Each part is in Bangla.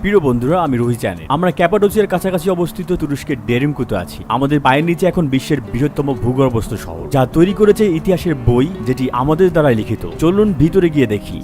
প্রিয় বন্ধুরা, আমি রোহিত চ্যানেল। আমরা ক্যাপাডোসিয়ার কাছাকাছি অবস্থিত তুরস্কের ডেরিমকুতে আছি। আমাদের পায়ের নিচে এখন বিশ্বের বৃহত্তম ভূগর্ভস্থ শহর, যা তৈরি করেছে ইতিহাসের বই, যেটি আমাদের দ্বারাই লিখিত। চলুন ভিতরে গিয়ে দেখি।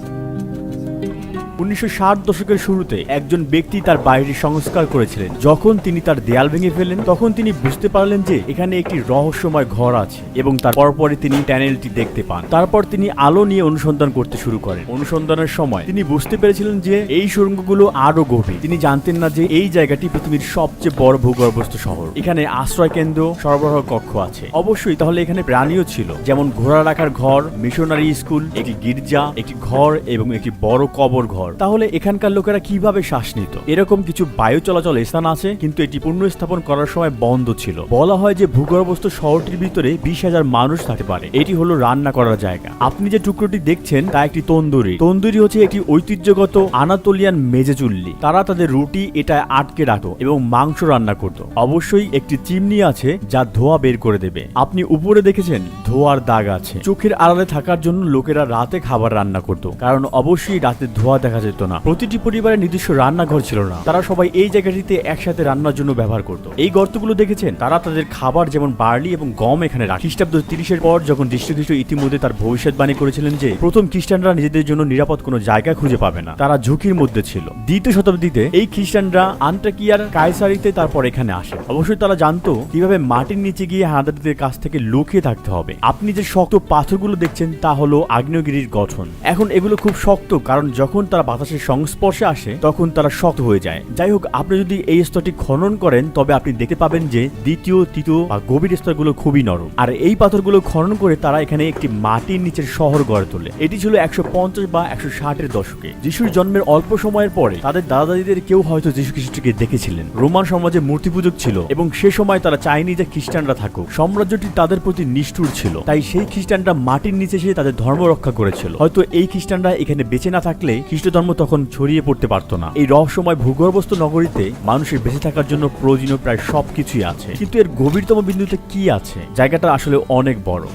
1960 দশকের শুরুতে একজন ব্যক্তি তার বাড়িটি সংস্কার করেছিলেন। যখন তিনি তার দেয়াল ভেঙে ফেলেন, তখন তিনি বুঝতে পারলেন যে এখানে একটি রহস্যময় ঘর আছে, এবং তার পরপরই তিনি টানেলটি দেখতে পান। তারপর তিনি আলো নিয়ে অনুসন্ধান করতে শুরু করেন। অনুসন্ধানের সময় তিনি বুঝতে পেরেছিলেন যে এই সুড়ঙ্গগুলো আরো গভীর। তিনি জানতেন না যে এই জায়গাটি পৃথিবীর সবচেয়ে বড় ভূগর্ভস্থ শহর। এখানে আশ্রয় কেন্দ্র, সরবরাহ কক্ষ আছে। অবশ্যই তাহলে এখানে প্রাণীও ছিল, যেমন ঘোড়া রাখার ঘর, মিশনারি স্কুল, একটি গির্জা, একটি ঘর এবং একটি বড় কবর ঘর। তাহলে এখানকার লোকেরা কিভাবে শ্বাস নিত? এরকম কিছু বায়ু চলাচল স্থান আছে, কিন্তু এটি পুনঃস্থাপন করার সময় বন্ধ ছিল। বলা হয় যে ভূগর্ভস্থ শহরটির ভিতরে 20,000 মানুষ থাকতে পারে। এটি হলো রান্না করার জায়গা। আপনি যে টুকরোটি দেখছেন তা একটি তন্দুরি। তন্দুরি হচ্ছে একটি ঐতিহ্যগত আনাতোলিয়ান মেজে চুল্লি। তারা তাদের রুটি এটায় আটকে রাখত এবং মাংস রান্না করত। অবশ্যই একটি চিমনি আছে যা ধোঁয়া বের করে দেবে। আপনি উপরে দেখেছেন ধোঁয়ার দাগ আছে। চোখের আড়ালে থাকার জন্য লোকেরা রাতে খাবার রান্না করত, কারণ অবশ্যই রাতে ধোঁয়া দেখা যেত না। প্রতিটি পরিবারের নিজস্ব রান্নাঘর ছিল না। তারা সবাই এই জায়গাটিতে একসাথে রান্নার জন্য ব্যবহার করত। এই গর্তগুলো দেখেছেন, তারা তাদের খাবার যেমন বার্লি এবং গম এখানে রাখে। খ্রিস্টাব্দ 30-এর পর যখন যীশু ইতিমধ্যে তার ভবিষ্যৎবাণী করেছিলেন যে প্রথম খ্রিস্টানরা নিজেদের জন্য নিরাপদ কোনো জায়গা খুঁজে পাবে না, তারা ঝুঁকির মধ্যে ছিল। 2য় শতাব্দীতে এই খ্রিস্টানরা আন্টাকিয়ার কায়সারিতে তারপর এখানে আসে। অবশ্যই তারা জানতো কিভাবে মাটির নিচে গিয়ে হানাদারদের কাছ থেকে লুকিয়ে থাকতে হবে। আপনি যে শক্ত পাথরগুলো দেখছেন তা হলো আগ্নেয়গিরির গঠন। এখন এগুলো খুব শক্ত, কারণ যখন তারা বাতাসের সংস্পর্শে আসে তখন তারা শক্ত হয়ে যায়। যাই হোক, আপনি যদি এই স্তরটি খনন করেন তবে আপনি দেখতে পাবেন যে দ্বিতীয়, তৃতীয় বা গভীর স্তরগুলো খুবই নরম। আর এই পাথরগুলো খনন করে তারা এখানে একটি মাটির নিচের শহর গড়ে তোলে। এটি ছিল 150 বা 160-এর দশকে। যিশুর জন্মের অল্প সময়ের পরে তাদের দাদা দাদিদের কেউ হয়তো যিশু খ্রিস্টকে দেখেছিলেন। রোমান সমাজে মূর্তি পূজক ছিল এবং সে সময় তারা চায়নি যে খ্রিস্টানরা থাকুক। সাম্রাজ্যটি তাদের প্রতি নিষ্ঠুর ছিল, তাই সেই খ্রিস্টানরা মাটির নিচে এসে তাদের ধর্ম রক্ষা করেছিল। হয়তো এই খ্রিস্টানরা এখানে বেঁচে না থাকলে খ্রিস্ট ধর্ম তখন ছড়িয়ে পড়তে পারতো না। এই রহস্যময় ভূগর্ভস্থ নগরীতে মানুষের বেঁচে থাকার জন্য প্রয়োজনীয় প্রায় সবকিছুই আছে, কিন্তু এর গভীরতম বিন্দুতে কি আছে? জায়গাটা আসলে অনেক বড়।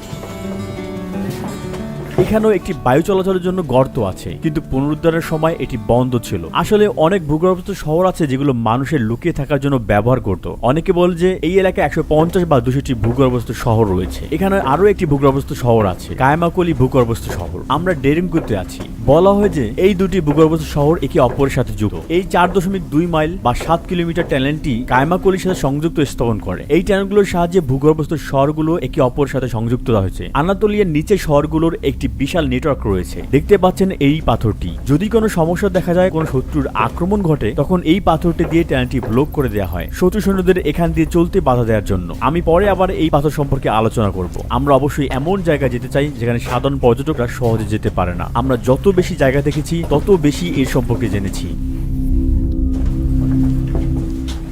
এখানেও একটি বায়ু চলাচলের জন্য গর্ত আছে, কিন্তু পুনরুদ্ধারের সময় এটি বন্ধ ছিল। আসলে অনেক ভূগর্ভস্থ শহর আছে যেগুলো মানুষের লুকিয়ে থাকার জন্য ব্যবহার করত। অনেকে বলে যে এই এলাকায় 150 বা 200টি ভূগর্ভস্থ শহর রয়েছে। এখানে আরো একটি ভূগর্ভস্থ শহর আছে, কায়ামাকলি ভূগর্ভস্থ শহর। আমরা ডেরিমকুতে আছি। বলা হয় যে এই দুটি ভূগর্ভস্থ শহর একে অপরের সাথে যুক্ত। এই 4.2 মাইল বা 7 কিলোমিটার টানেলটি কায়ামাকলির সাথে সংযুক্ত স্থাপন করে। এই টানেলগুলোর সাহায্যে ভূগর্ভস্থ শহরগুলো একে অপরের সাথে সংযুক্ত হয়েছে। আনাতোলিয়ার নিচে শহরগুলোর একটি বিশাল নেটওয়ার্ক রয়েছে। দেখতে পাচ্ছেন এই পাথরটি। যদি কোনো সমস্যা দেখা যায়, কোনো শত্রুর আক্রমণ ঘটে, তখন এই পাথরটি দিয়ে টানেলটি ব্লক করে দেওয়া হয় শত্রু সৈন্যদের এখান দিয়ে চলতে বাধা দেওয়ার জন্য। আমি পরে আবার এই পাথর সম্পর্কে আলোচনা করব। আমরা অবশ্যই এমন জায়গায় যেতে চাই যেখানে সাধারণ পর্যটকরা সহজে যেতে পারে না। আমরা যত বেশি জায়গা দেখেছি তত বেশি এর সম্পর্কে জেনেছি।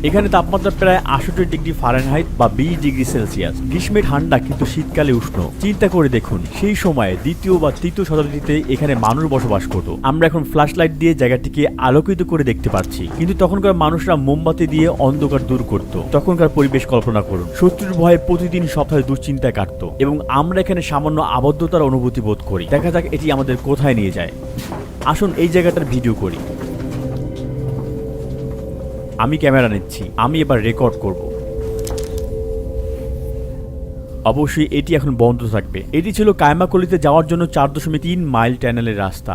এখানে তাপমাত্রা প্রায় 68 ডিগ্রি ফারেনহাইট বা 20 ডিগ্রি সেলসিয়াস। গ্রীষ্মে ঠান্ডা, কিন্তু শীতকালে উষ্ণ। চিন্তা করে দেখুন, সেই সময়ে 2য় বা 3য় শতাব্দীতে এখানে মানুষ বসবাস করত। আমরা এখন ফ্ল্যাশ লাইট দিয়ে জায়গাটিকে আলোকিত করে দেখতে পাচ্ছি, কিন্তু তখনকার মানুষরা মোমবাতি দিয়ে অন্ধকার দূর করত। তখনকার পরিবেশ কল্পনা করুন। শত্রুর ভয়ে প্রতিদিন সপ্তাহে দুশ্চিন্তায় কাটত, এবং আমরা এখানে সামান্য আবদ্ধতার অনুভূতি বোধ করি। দেখা যাক এটি আমাদের কোথায় নিয়ে যায়। আসুন এই জায়গাটার ভিডিও করি। আমি ক্যামেরা নিচ্ছি, আমি এবার রেকর্ড করব। অবশ্যই এটি এখন বন্ধ থাকবে। এটি ছিল কায়ামাকলিতে যাওয়ার জন্য 4.3 মাইল টানেলের রাস্তা।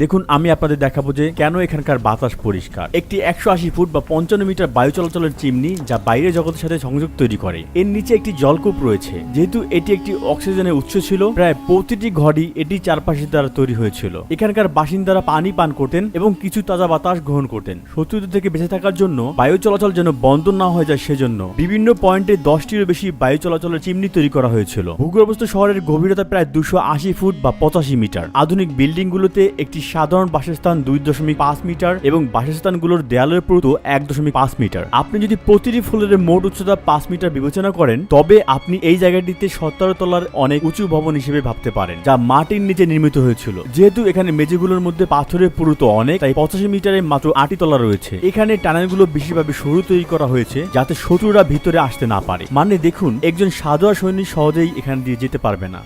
দেখুন, আমি আপনাদের দেখাবো যে কেন এখানকার বাতাস পরিষ্কার। একটি 180 ফুট বা 55 মিটার বায়ু চলাচলের চিমনি, যা বাইরের জগতের সাথে সংযোগ তৈরি করে। এর নিচে একটি জলকূপ রয়েছে। যেহেতু এটি একটি অক্সিজেনের উৎস ছিল, প্রায় প্রতিটি ঘরই এটি চারপাশের দ্বারা তৈরি হয়েছিল। এখানকার বাসিন্দারা পানি পান করতেন এবং কিছু তাজা বাতাস গ্রহণ করতেন। শত্রুদের থেকে বেঁচে থাকার জন্য বায়ু চলাচল যেন বন্ধ না হয়ে যায়, সেজন্য বিভিন্ন পয়েন্টে 10টিরও বেশি বায়ু চলাচলের চিমনি তৈরি করা হয়েছিল। ভূগর্ভস্থ শহরের গভীরতা প্রায় 280 ফুট বা 85 মিটার। আধুনিক বিল্ডিংগুলোতে একটি সাধারণ বাসস্থান 2.5 মিটার এবং বাসস্থানগুলোর দেয়ালের পুরুত্ব 1.5 মিটার। আপনি যদি প্রতিটি ফ্লোরের মোট উচ্চতা 5 মিটার বিবেচনা করেন, তবে আপনি এই জায়গাটিতে 17 তলার অনেক উঁচু ভবন হিসেবে ভাবতে পারেন, যা মাটির নিচে নির্মিত হয়েছিল। যেহেতু এখানে মেঝেগুলোর মধ্যে পাথরের পুরুত্ব অনেক, তাই 85 মিটারে মাত্র 8টি তলা রয়েছে। এখানে টানেলগুলো বেশিরভাবে সরু তৈরি করা হয়েছে, যাতে শত্রুরা ভিতরে আসতে না পারে। মানে দেখুন, একজন সাধারণ সৈনিক সহজেই এখান দিয়ে যেতে পারবে না।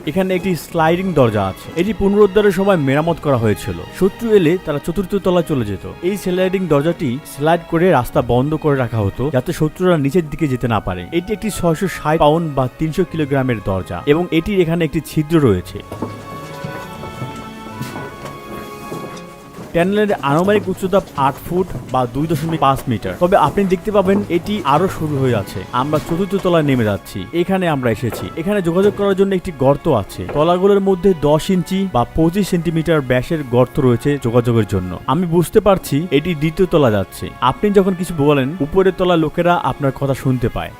এখানে একটি স্লাইডিং দরজা আছে। এটি পুনরুদ্ধারের সময় মেরামত করা হয়েছিল। শত্রু এলে তারা চতুর্থ তলায় চলে যেত। এই স্লাইডিং দরজাটি স্লাইড করে রাস্তা বন্ধ করে রাখা হতো যাতে শত্রুরা নিচের দিকে যেতে না পারে। এটি একটি 660 পাউন্ড বা 300 কিলোগ্রামের দরজা এবং এটির এখানে একটি ছিদ্র রয়েছে। টানেলের আনুমানিক উচ্চতা 8 ফুট বা 2.5 মিটার। তবে আপনি দেখতে পাবেন এটি আরো শুরু হয়ে আছে। আমরা চতুর্থ তলায় নেমে যাচ্ছি। এখানে আমরা এসেছি। এখানে যোগাযোগ করার জন্য একটি গর্ত আছে। তলাগুলোর মধ্যে 10 ইঞ্চি বা 25 সেন্টিমিটার ব্যাসের গর্ত রয়েছে যোগাযোগের জন্য। আমি বুঝতে পারছি এটি দ্বিতীয় তলা যাচ্ছে। আপনি যখন কিছু বলেন উপরের তলা লোকেরা আপনার কথা শুনতে পায়।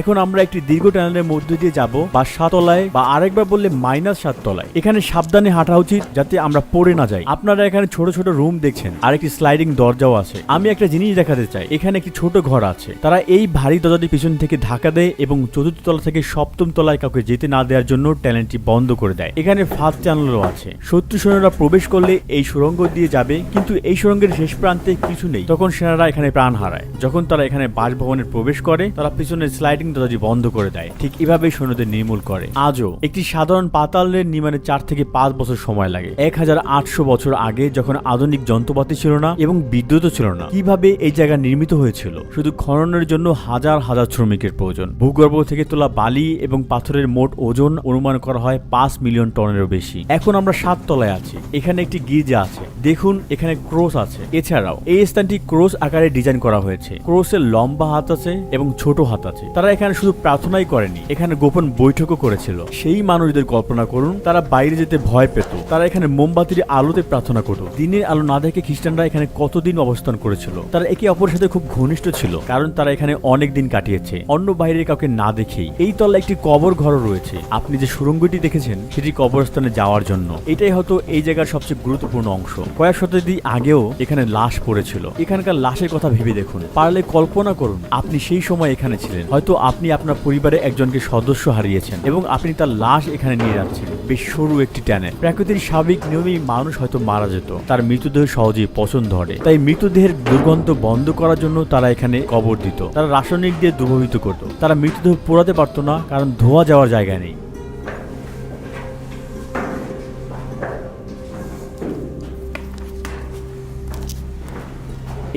এখন আমরা একটি দীর্ঘ টানেলের মধ্যে দিয়ে যাব বা 7 তলায় বা আরেকবার বললে -7 তলায়। এখানে সাবধানে হাঁটা উচিত যাতে আমরা পড়ে না যাই। আপনারা এখানে ছোট ছোট রুম দেখছেন আর একটি স্লাইডিং দরজাও আছে। আমি একটা জিনিস দেখাতে চাই, এখানে একটি ছোট ঘর আছে। তারা এই ভারী দরজাটি পিছন থেকে ধাক্কা দেয় এবং চতুর্থ তলা থেকে সপ্তম তলায় কাউকে যেতে না দেওয়ার জন্য টানেলটি বন্ধ করে দেয়। এখানে ফাস্ট চ্যানেলও আছে। শত্রু সৈন্যরা প্রবেশ করলে এই সুড়ঙ্গ দিয়ে যাবে, কিন্তু এই সুড়ঙ্গের শেষ প্রান্তে কিছু নেই। তখন সেনারা এখানে প্রাণ হারায়। যখন তারা এখানে বাসভবনে প্রবেশ করে তারা পিছনের স্লাইডিং দরজাটি বন্ধ করে দেয়। ঠিক এভাবেই সৈন্যদের নির্মূল করে। আজও একটি সাধারণ পাতাল রেল নির্মাণে 4 থেকে 5 বছর সময় লাগে। 1800 বছর আগে যখন আধুনিক যন্ত্রপাতি ছিল না এবং বিদ্যুৎও ছিল না, কিভাবে এই জায়গা নির্মিত হয়েছিল? শুধু খননের জন্য হাজার হাজার শ্রমিকের প্রয়োজন। ভূগর্ভ থেকে তোলা বালি এবং পাথরের মোট ওজন অনুমান করা হয় 5 মিলিয়ন টনেরও বেশি। এখন আমরা 7 তলায় আছি। এখানে একটি গির্জা আছে। দেখুন এখানে ক্রস আছে। এছাড়াও এই স্থানটি ক্রস আকারে ডিজাইন করা হয়েছে। ক্রসের লম্বা হাত আছে এবং ছোট হাত আছে। তারা এখানে শুধু প্রার্থনাই করেনি, এখানে গোপন বৈঠকও করেছিল। সেই মানুষদের কল্পনা করুন, তারা বাইরে যেতে ভয় পেত। তারা এখানে মোমবাতির আলোতে প্রার্থনা করত। দিনের আলো না দেখে খ্রিস্টানরা এখানে কতদিন অবস্থান করেছিল। তারা একে অপরের সাথে খুব ঘনিষ্ঠ ছিল, কারণ তারা এখানে অনেক দিন কাটিয়েছে অন্য বাইরের কাউকে না দেখেই। এই তলায় একটি কবর ঘরও রয়েছে। আপনি যে সুড়ঙ্গটি দেখেছেন সেটি কবরস্থানে যাওয়ার জন্য। এটাই হয়তো এই জায়গার সবচেয়ে গুরুত্বপূর্ণ অংশ। কয়েক শতাব্দী আগেও এখানে লাশ পড়েছিল। এখানকার লাশের কথা ভেবে দেখুন। পারলে কল্পনা করুন আপনি সেই সময় এখানে ছিলেন। হয়তো আপনি আপনার পরিবারে একজনকে সদস্য হারিয়েছেন এবং আপনি তার লাশ এখানে নিয়ে যাচ্ছেন। বেশ সরু একটি টানেল। প্রকৃতির স্বাভাবিক নিয়মেই মানুষ হয়তো মারা যেত, তার মৃতদেহ সহজেই পচন ধরে। তাই মৃতদেহের দুর্গন্ধ বন্ধ করার জন্য তারা এখানে কবর দিত। তারা রাসায়নিক দিয়ে দ্রবীভূত করত। তারা মৃতদেহ পোড়াতে পারত না, কারণ ধোয়া যাওয়ার জায়গা নেই।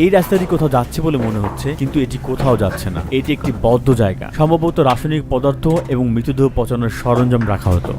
এই রাস্তাটি কোথাও যাচ্ছে বলে মনে হচ্ছে, কিন্তু এটি কোথাও যাচ্ছে না। এটি একটি বদ্ধ জায়গা। সম্ভবত রাসায়নিক পদার্থ এবং মৃতদেহ পচানোর সরঞ্জাম রাখা হতো।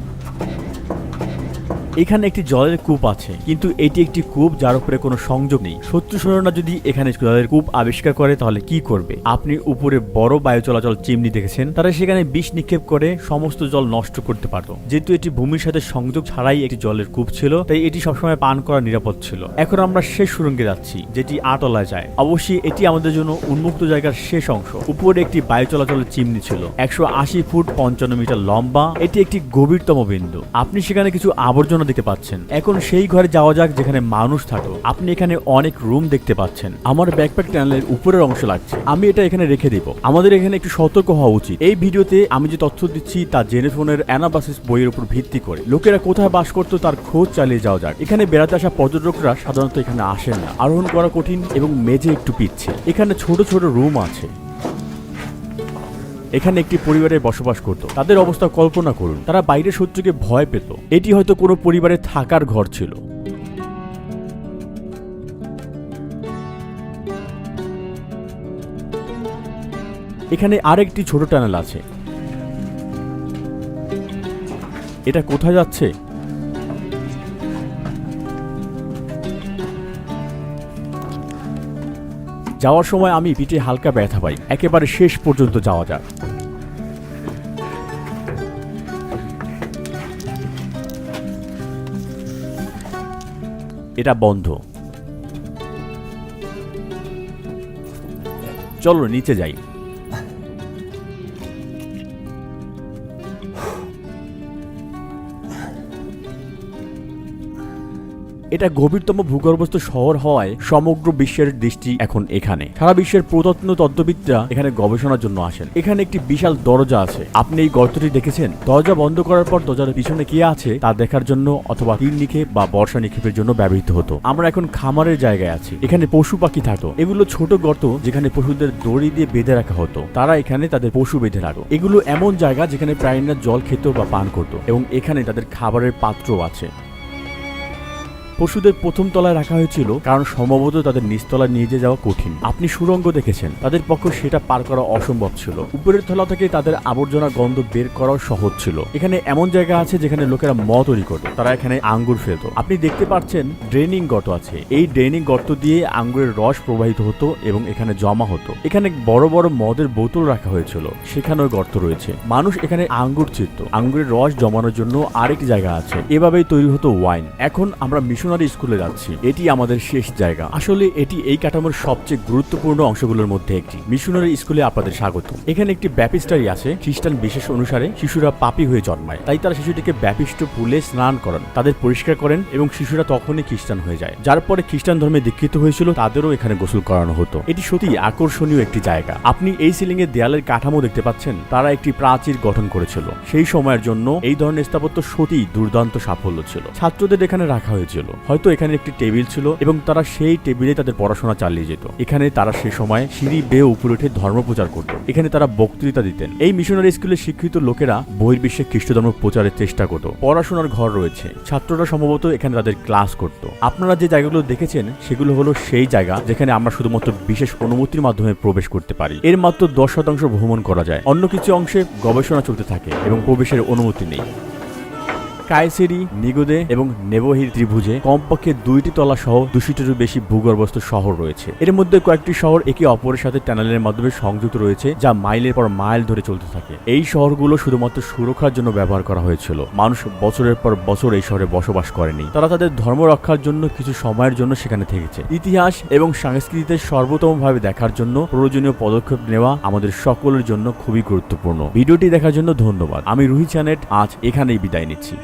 এখানে একটি জলের কূপ আছে, কিন্তু এটি একটি কূপ যার উপরে কোনো সংযোগ নেই। শত্রু সৈন্যরা যদি এখানে জলের কূপ আবিষ্কার করে তাহলে কি করবে? আপনি উপরে বড় বায়ু চলাচল চিমনি দেখেছেন। তারা সেখানে বিষ নিক্ষেপ করে সমস্ত জল নষ্ট করতে পারত। যেহেতু এটি ভূমির সাথে সংযোগ ছাড়াই একটি জলের কূপ ছিল, তাই এটি সবসময় পান করা নিরাপদ ছিল। এখন আমরা শেষ সুড়ঙ্গে যাচ্ছি, যেটি 8 তলায় যায়। অবশ্যই এটি আমাদের জন্য উন্মুক্ত জায়গার শেষ অংশ। উপরে একটি বায়ু চলাচলের চিমনি ছিল, 180 ফুট 55 মিটার লম্বা। এটি একটি গভীরতম বিন্দু। আপনি সেখানে কিছু আবর্জনা দেখতে পাচ্ছেন। এখন সেই ঘরে যাওয়া যাক যেখানে মানুষ থাকতো। আপনি এখানে অনেক রুম দেখতে পাচ্ছেন। আমার ব্যাকপ্যাক টানেলের উপরের অংশ লাগছে। আমি এটা এখানে রেখে দেব। আমাদের এখানে একটু সতর্ক হওয়া উচিত। এই ভিডিওতে আমি যে তথ্য দিচ্ছি তা জেনেফোনের অ্যানাবাসিস বইয়ের উপর ভিত্তি করে। লোকেরা কোথায় বাস করতো তার খোঁজ চালিয়ে যাওয়া যাক। এখানে বেড়াতে আসা পর্যটকরা সাধারণত এখানে আসেন না। আরোহণ করা কঠিন এবং মেঝে একটু পিচ্ছে। এখানে ছোট ছোট রুম আছে। এখানে একটি পরিবারে বসবাস করত। তাদের অবস্থা কল্পনা করুন। তারা বাইরের শত্রুকে ভয় পেত। এটি হয়তো কোনো পরিবারে থাকার ঘর ছিল। এখানে আরেকটি ছোট টানেল আছে। এটা কোথায় যাচ্ছে? যাওয়ার সময় আমি পিঠে হালকা ব্যথা পাই। একেবারে শেষ পর্যন্ত যাওয়া যাক। এটা বন্ধ। চলো নিচে যাই। এটা গভীরতম ভূগর্ভস্থ শহর হওয়ায় সমগ্র বিশ্বের দৃষ্টি এখন এখানে। সারা বিশ্বের প্রত্ন তত্ত্ববিদরা এখানে গবেষণার জন্য আসেন। এখানে একটি বিশাল দরজা আছে। আপনি এই গর্তটি দেখেছেন? দরজা বন্ধ করার পর দরজার পিছনে কি আছে তা দেখার জন্য অথবা তীর নিক্ষেপ বা বর্ষা নিক্ষেপের জন্য ব্যবহৃত হতো। আমরা এখন খামারের জায়গায় আছি। এখানে পশু পাখি থাকতো। এগুলো ছোট গর্ত যেখানে পশুদের দড়ি দিয়ে বেঁধে রাখা হতো। তারা এখানে তাদের পশু বেঁধে রাখতো। এগুলো এমন জায়গা যেখানে প্রাণীরা জল খেত বা পান করত এবং এখানে তাদের খাবারের পাত্রও আছে। পশুদের প্রথম তলায় রাখা হয়েছিল কারণ সম্ভবত তাদের নিচতলায় নিয়ে যাওয়া কঠিন। আপনি সুড়ঙ্গ দেখেছেন, তাদের পক্ষে সেটা পার করা অসম্ভব ছিল। উপরের তলা থেকে তাদের আবর্জনা গন্ধ বের করাও সহজ ছিল। এখানে এমন জায়গা আছে যেখানে লোকেরা মদ তৈরি করত। তারা এখানে আঙ্গুর ফেলত। আপনি দেখতে পাচ্ছেন ড্রেনিং গর্ত আছে। এই ড্রেনিং গর্ত দিয়ে আঙ্গুরের রস প্রবাহিত হতো এবং এখানে জমা হতো। এখানে বড় বড় মদের বোতল রাখা হয়েছিল, সেখানেও গর্ত রয়েছে। মানুষ এখানে আঙ্গুর চিরত। আঙ্গুরের রস জমানোর জন্য আরেকটি জায়গা আছে। এভাবেই তৈরি হতো ওয়াইন। এখন আমরা মিশনারি স্কুলে যাচ্ছি। এটি আমাদের শেষ জায়গা। আসলে এটি এই কাঠামোর সবচেয়ে গুরুত্বপূর্ণ অংশগুলোর মধ্যে একটি। মিশনারি স্কুলে আপনাদের স্বাগত। এখানে একটি ব্যাপিস্টারি আছে। খ্রিস্টান বিশেষ অনুসারে শিশুরা পাপী হয়ে জন্মায়, তাই তারা শিশুটিকে ব্যাপিষ্ট পুলে স্নান করান, তাদের পরিষ্কার করেন এবং শিশুরা তখনই খ্রিস্টান হয়ে যায়। যার পরে খ্রিস্টান ধর্মে দীক্ষিত হয়েছিল তাদেরও এখানে গোসল করানো হতো। এটি সত্যি আকর্ষণীয় একটি জায়গা। আপনি এই সিলিং এর দেয়ালের কাঠামো দেখতে পাচ্ছেন। তারা একটি প্রাচীর গঠন করেছিল। সেই সময়ের জন্য এই ধরনের স্থাপত্য সত্যি দুর্দান্ত সাফল্য ছিল। ছাত্রদের এখানে রাখা হয়েছিল। হয়তো এখানে একটি টেবিল ছিল এবং তারা সেই টেবিলে তাদের পড়াশোনা চালিয়ে যেত। এখানে তারা সে সময় সিঁড়ি বেয়ে উপরে উঠে ধর্ম প্রচার করত। এখানে তারা বক্তৃতা দিতেন। এই মিশনারি স্কুলে শিক্ষিত লোকেরা বহির্বিশ্বে খ্রিস্ট ধর্ম প্রচারের চেষ্টা করত। পড়াশোনার ঘর রয়েছে। ছাত্ররা সম্ভবত এখানে তাদের ক্লাস করত। আপনারা যে জায়গাগুলো দেখেছেন সেগুলো হলো সেই জায়গা যেখানে আমরা শুধুমাত্র বিশেষ অনুমতির মাধ্যমে প্রবেশ করতে পারি। এর মাত্র 10% ভ্রমণ করা যায়। অন্য কিছু অংশে গবেষণা চলতে থাকে এবং প্রবেশের অনুমতি নেই। কায়সেরি, নিগোদে এবং নেবোহির ত্রিভুজে কমপক্ষে 2টি তলা সহ 200টিরও বেশি ভূগর্ভস্থ শহর রয়েছে। এর মধ্যে কয়েকটি শহর একে অপরের সাথে টানেলের মাধ্যমে সংযুক্ত রয়েছে, যা মাইলের পর মাইল ধরে চলতে থাকে। এই শহরগুলো শুধুমাত্র সুরক্ষার জন্য ব্যবহার করা হয়েছিল। মানুষ বছরের পর বছর এই শহরে বসবাস করেনি। তারা তাদের ধর্ম রক্ষার জন্য কিছু সময়ের জন্য সেখানে থেকেছে। ইতিহাস এবং সংস্কৃতিতে সর্বোত্তমভাবে দেখার জন্য প্রয়োজনীয় পদক্ষেপ নেওয়া আমাদের সকলের জন্য খুবই গুরুত্বপূর্ণ। ভিডিওটি দেখার জন্য ধন্যবাদ। আমি রুহি চ্যানেট আজ এখানেই বিদায় নিচ্ছি।